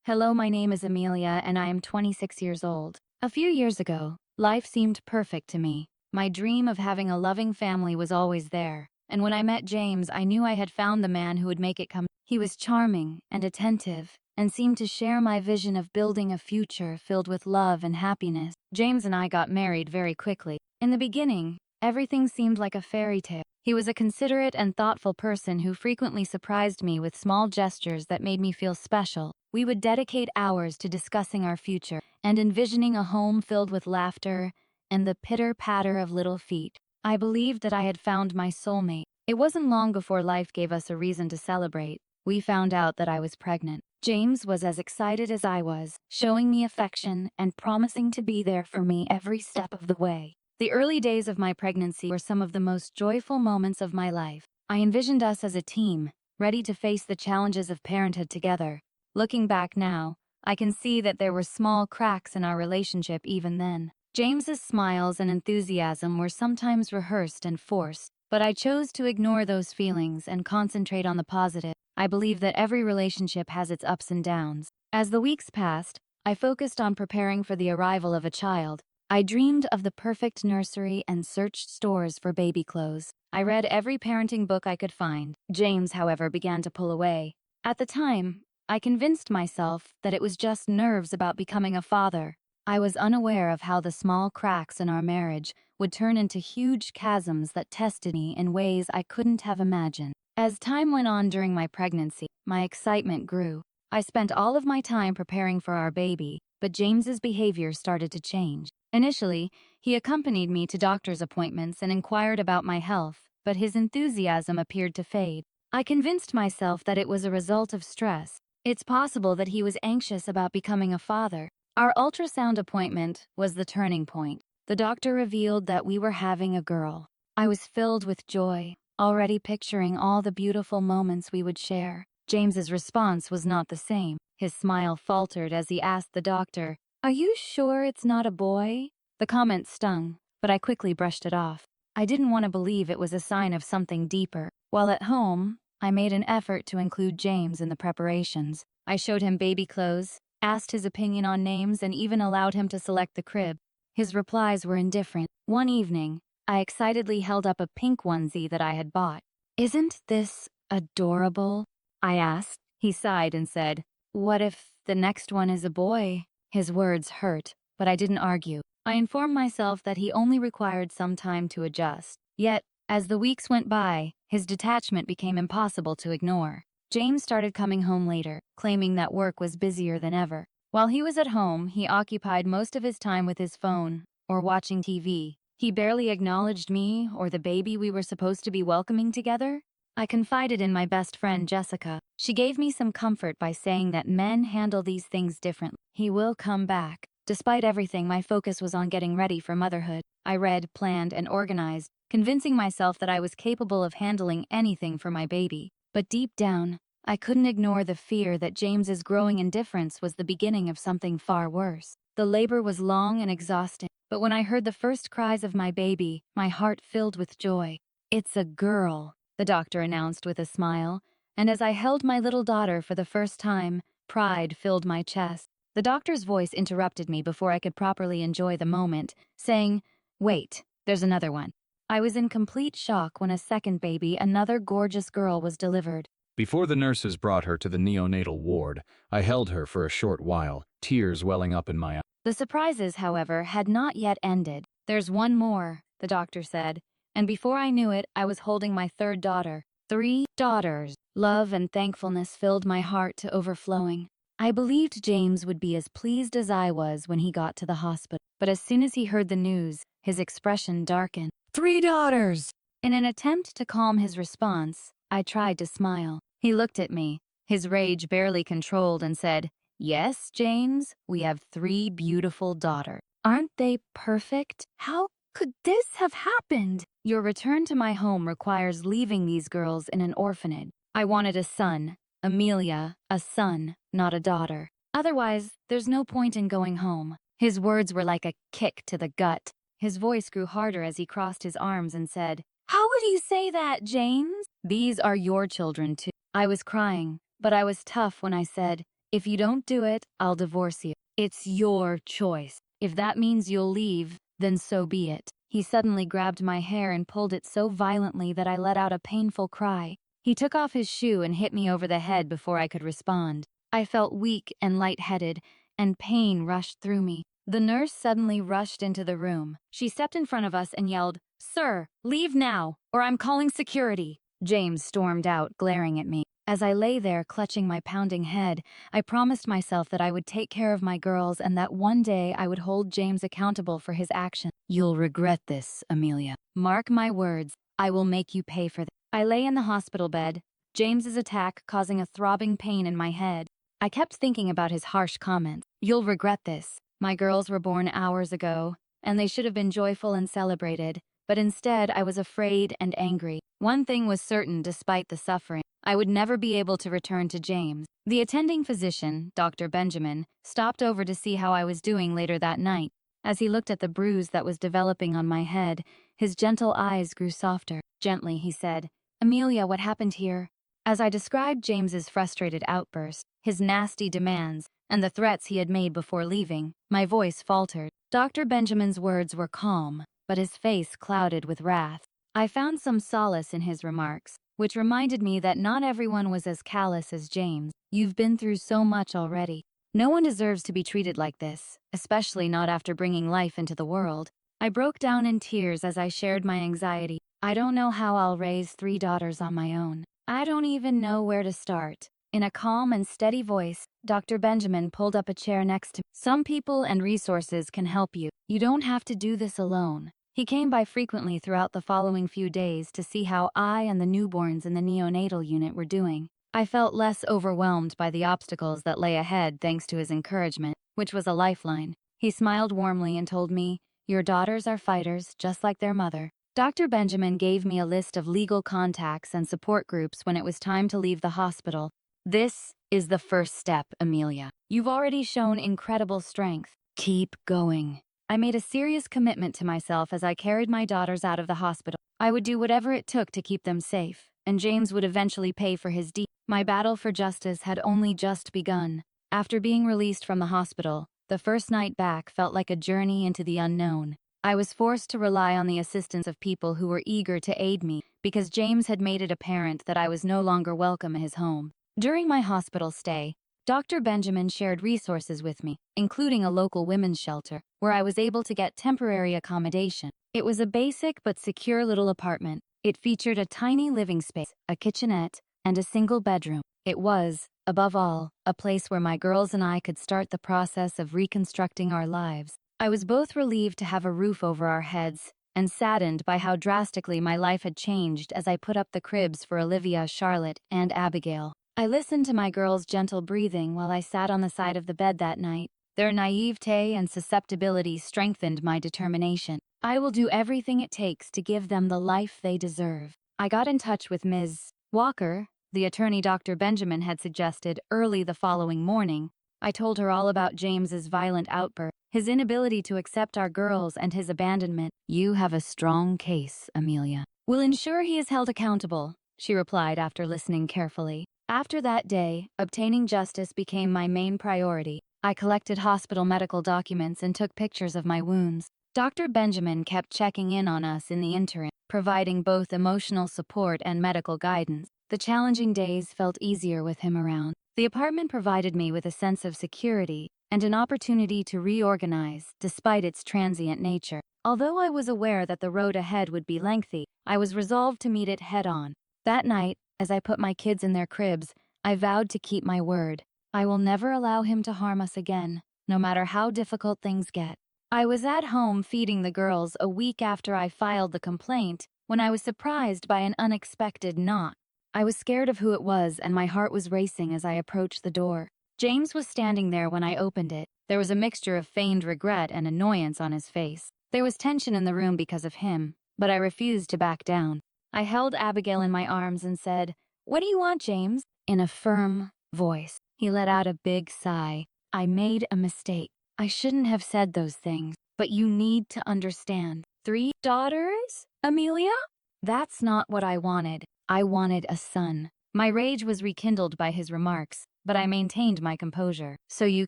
Hello, my name is Amelia and I am 26 years old. A few years ago, life seemed perfect to me. My dream of having a loving family was always there, and when I met James, I knew I had found the man who would make it come. He was charming and attentive, and seemed to share my vision of building a future filled with love and happiness. James and I got married very quickly. In the beginning, everything seemed like a fairy tale. He was a considerate and thoughtful person who frequently surprised me with small gestures that made me feel special. We would dedicate hours to discussing our future and envisioning a home filled with laughter and the pitter-patter of little feet. I believed that I had found my soulmate. It wasn't long before life gave us a reason to celebrate. We found out that I was pregnant. James was as excited as I was, showing me affection and promising to be there for me every step of the way. The early days of my pregnancy were some of the most joyful moments of my life. I envisioned us as a team, ready to face the challenges of parenthood together. Looking back now, I can see that there were small cracks in our relationship even then. James's smiles and enthusiasm were sometimes rehearsed and forced, but I chose to ignore those feelings and concentrate on the positive. I believe that every relationship has its ups and downs. As the weeks passed, I focused on preparing for the arrival of a child. I dreamed of the perfect nursery and searched stores for baby clothes. I read every parenting book I could find. James, however, began to pull away. At the time, I convinced myself that it was just nerves about becoming a father. I was unaware of how the small cracks in our marriage would turn into huge chasms that tested me in ways I couldn't have imagined. As time went on during my pregnancy, my excitement grew. I spent all of my time preparing for our baby, but James's behavior started to change. Initially, he accompanied me to doctor's appointments and inquired about my health, but his enthusiasm appeared to fade. I convinced myself that it was a result of stress. It's possible that he was anxious about becoming a father. Our ultrasound appointment was the turning point. The doctor revealed that we were having a girl. I was filled with joy, already picturing all the beautiful moments we would share. James's response was not the same. His smile faltered as he asked the doctor, "Are you sure it's not a boy?" The comment stung, but I quickly brushed it off. I didn't want to believe it was a sign of something deeper. While at home, I made an effort to include James in the preparations. I showed him baby clothes, asked his opinion on names, and even allowed him to select the crib. His replies were indifferent. One evening, I excitedly held up a pink onesie that I had bought. "Isn't this adorable?" I asked. He sighed and said, "What if the next one is a boy?" His words hurt, but I didn't argue. I informed myself that he only required some time to adjust. Yet, as the weeks went by, his detachment became impossible to ignore. James started coming home later, claiming that work was busier than ever. While he was at home, he occupied most of his time with his phone or watching TV. He barely acknowledged me or the baby we were supposed to be welcoming together. I confided in my best friend Jessica. She gave me some comfort by saying that men handle these things differently. He will come back. Despite everything, my focus was on getting ready for motherhood. I read, planned, and organized, convincing myself that I was capable of handling anything for my baby. But deep down, I couldn't ignore the fear that James's growing indifference was the beginning of something far worse. The labor was long and exhausting, but when I heard the first cries of my baby, my heart filled with joy. "It's a girl," the doctor announced with a smile, and as I held my little daughter for the first time, pride filled my chest. The doctor's voice interrupted me before I could properly enjoy the moment, saying, "Wait, there's another one." I was in complete shock when a second baby, another gorgeous girl, was delivered. Before the nurses brought her to the neonatal ward, I held her for a short while, tears welling up in my eyes. The surprises, however, had not yet ended. "There's one more," the doctor said, and before I knew it, I was holding my third daughter. 3 daughters. Love and thankfulness filled my heart to overflowing. I believed James would be as pleased as I was when he got to the hospital, but as soon as he heard the news, his expression darkened. 3 daughters! In an attempt to calm his response, I tried to smile. He looked at me, his rage barely controlled, and said, "Yes, James, we have 3 beautiful daughters. Aren't they perfect? How could this have happened? Your return to my home requires leaving these girls in an orphanage. I wanted a son, Amelia, a son, not a daughter. Otherwise, there's no point in going home." His words were like a kick to the gut. His voice grew harder as he crossed his arms and said, "How would you say that, James? These are your children too." I was crying, but I was tough when I said, If you don't do it, I'll divorce you. It's your choice. If that means you'll leave, then so be it. He suddenly grabbed my hair and pulled it so violently that I let out a painful cry. He took off his shoe and hit me over the head before I could respond. I felt weak and lightheaded, and pain rushed through me. The nurse suddenly rushed into the room. She stepped in front of us and yelled, "Sir, leave now, or I'm calling security." James stormed out, glaring at me. As I lay there clutching my pounding head, I promised myself that I would take care of my girls and that one day I would hold James accountable for his actions. "You'll regret this, Amelia. Mark my words, I will make you pay for this." I lay in the hospital bed, James's attack causing a throbbing pain in my head. I kept thinking about his harsh comments. "You'll regret this. My girls were born hours ago, and they should have been joyful and celebrated, but instead I was afraid and angry. One thing was certain despite the suffering. I would never be able to return to James." The attending physician, Dr. Benjamin, stopped over to see how I was doing later that night. As he looked at the bruise that was developing on my head, his gentle eyes grew softer. Gently, he said, "Amelia, what happened here?" As I described James's frustrated outburst, his nasty demands, and the threats he had made before leaving, my voice faltered. Dr. Benjamin's words were calm, but his face clouded with wrath. I found some solace in his remarks, which reminded me that not everyone was as callous as James. "You've been through so much already. No one deserves to be treated like this, especially not after bringing life into the world." I broke down in tears as I shared my anxiety. "I don't know how I'll raise 3 daughters on my own. I don't even know where to start." In a calm and steady voice, Dr. Benjamin pulled up a chair next to me. "Some people and resources can help you. You don't have to do this alone." He came by frequently throughout the following few days to see how I and the newborns in the neonatal unit were doing. I felt less overwhelmed by the obstacles that lay ahead thanks to his encouragement, which was a lifeline. He smiled warmly and told me, "Your daughters are fighters, just like their mother." Dr. Benjamin gave me a list of legal contacts and support groups when it was time to leave the hospital. "This is the first step, Amelia. You've already shown incredible strength. Keep going." I made a serious commitment to myself as I carried my daughters out of the hospital. I would do whatever it took to keep them safe, and James would eventually pay for his deed. My battle for justice had only just begun. After being released from the hospital, the first night back felt like a journey into the unknown. I was forced to rely on the assistance of people who were eager to aid me because James had made it apparent that I was no longer welcome in his home. During my hospital stay, Dr. Benjamin shared resources with me, including a local women's shelter, where I was able to get temporary accommodation. It was a basic but secure little apartment. It featured a tiny living space, a kitchenette, and a single bedroom. It was, above all, a place where my girls and I could start the process of reconstructing our lives. I was both relieved to have a roof over our heads and saddened by how drastically my life had changed as I put up the cribs for Olivia, Charlotte, and Abigail. I listened to my girls' gentle breathing while I sat on the side of the bed that night. Their naivete and susceptibility strengthened my determination. I will do everything it takes to give them the life they deserve. I got in touch with Ms. Walker, the attorney Dr. Benjamin had suggested, early the following morning. I told her all about James's violent outburst, his inability to accept our girls, and his abandonment. "You have a strong case, Amelia. We'll ensure he is held accountable," she replied after listening carefully. After that day, obtaining justice became my main priority. I collected hospital medical documents and took pictures of my wounds. Dr. Benjamin kept checking in on us in the interim, providing both emotional support and medical guidance. The challenging days felt easier with him around. The apartment provided me with a sense of security and an opportunity to reorganize, despite its transient nature. Although I was aware that the road ahead would be lengthy, I was resolved to meet it head-on. That night, as I put my kids in their cribs, I vowed to keep my word. I will never allow him to harm us again, no matter how difficult things get. I was at home feeding the girls a week after I filed the complaint when I was surprised by an unexpected knock. I was scared of who it was and my heart was racing as I approached the door. James was standing there when I opened it. There was a mixture of feigned regret and annoyance on his face. There was tension in the room because of him, but I refused to back down. I held Abigail in my arms and said, "What do you want, James?" in a firm voice. He let out a big sigh. "I made a mistake. I shouldn't have said those things, but you need to understand. 3 daughters, Amelia? That's not what I wanted. I wanted a son." My rage was rekindled by his remarks, but I maintained my composure. So you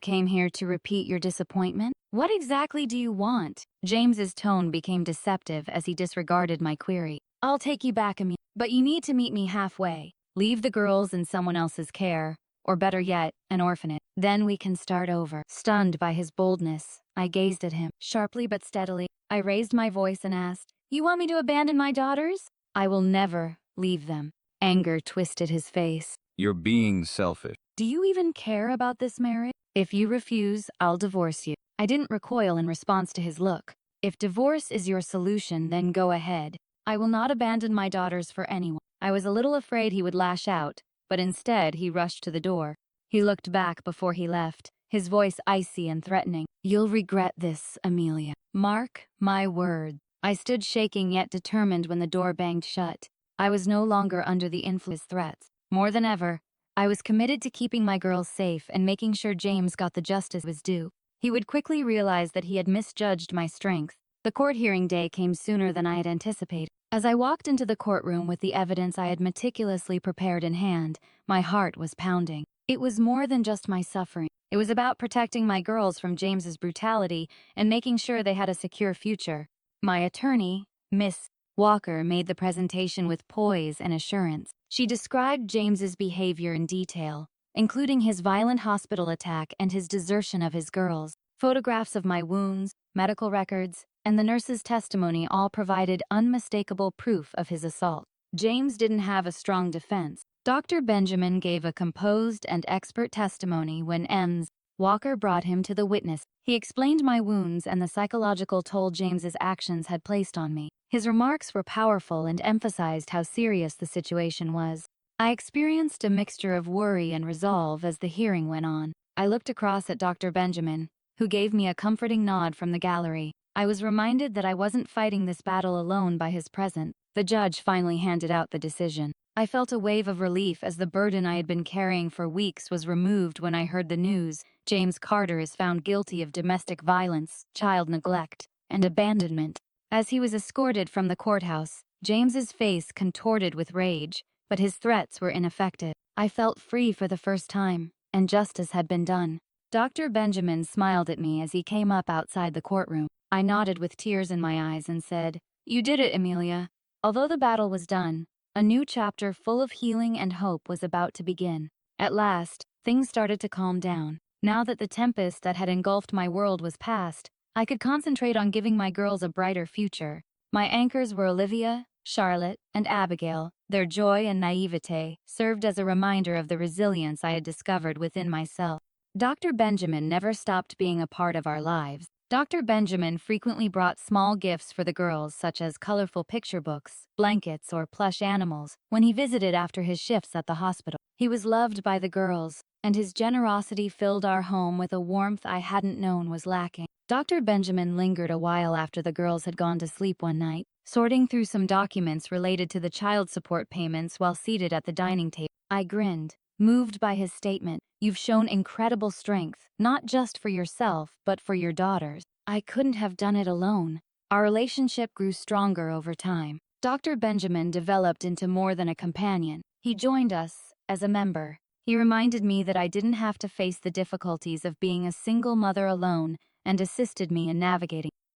came here to repeat your disappointment? What exactly do you want? James's tone became deceptive as he disregarded my query. I'll take you back, Amelia, but you need to meet me halfway. Leave the girls in someone else's care, or better yet, an orphanage. Then we can start over. Stunned by his boldness, I gazed at him, sharply but steadily. I raised my voice and asked, You want me to abandon my daughters? I will never leave them. Anger twisted his face. You're being selfish. Do you even care about this marriage? If you refuse, I'll divorce you. I didn't recoil in response to his look. If divorce is your solution, then go ahead. I will not abandon my daughters for anyone. I was a little afraid he would lash out, but instead he rushed to the door. He looked back before he left, his voice icy and threatening. You'll regret this, Amelia. Mark my words. I stood shaking yet determined when the door banged shut. I was no longer under the influence of threats. More than ever, I was committed to keeping my girls safe and making sure James got the justice was due. He would quickly realize that he had misjudged my strength. The court hearing day came sooner than I had anticipated. As I walked into the courtroom with the evidence I had meticulously prepared in hand, my heart was pounding. It was more than just my suffering. It was about protecting my girls from James's brutality and making sure they had a secure future. My attorney, Miss Walker, made the presentation with poise and assurance. She described James's behavior in detail, including his violent hospital attack and his desertion of his girls. Photographs of my wounds, medical records, and the nurse's testimony all provided unmistakable proof of his assault. James didn't have a strong defense. Dr. Benjamin gave a composed and expert testimony when Ms. Walker brought him to the witness. He explained my wounds and the psychological toll James's actions had placed on me. His remarks were powerful and emphasized how serious the situation was. I experienced a mixture of worry and resolve as the hearing went on. I looked across at Dr. Benjamin, who gave me a comforting nod from the gallery. I was reminded that I wasn't fighting this battle alone by his presence. The judge finally handed out the decision. I felt a wave of relief as the burden I had been carrying for weeks was removed when I heard the news. James Carter is found guilty of domestic violence, child neglect, and abandonment. As he was escorted from the courthouse, James's face contorted with rage, but his threats were ineffective. I felt free for the first time, and justice had been done. Dr. Benjamin smiled at me as he came up outside the courtroom. I nodded with tears in my eyes and said, You did it, Amelia. Although the battle was done, a new chapter full of healing and hope was about to begin. At last, things started to calm down. Now that the tempest that had engulfed my world was past, I could concentrate on giving my girls a brighter future. My anchors were Olivia, Charlotte, and Abigail. Their joy and naivete served as a reminder of the resilience I had discovered within myself. Dr. Benjamin never stopped being a part of our lives. Dr. Benjamin frequently brought small gifts for the girls, such as colorful picture books, blankets, or plush animals, when he visited after his shifts at the hospital. He was loved by the girls, and his generosity filled our home with a warmth I hadn't known was lacking. Dr. Benjamin lingered a while after the girls had gone to sleep one night, sorting through some documents related to the child support payments while seated at the dining table. I grinned, moved by his statement. You've shown incredible strength, not just for yourself, but for your daughters. I couldn't have done it alone. Our relationship grew stronger over time. Dr. Benjamin developed into more than a companion. He joined us as a member. He reminded me that I didn't have to face the difficulties of being a single mother alone and assisted me in navigating.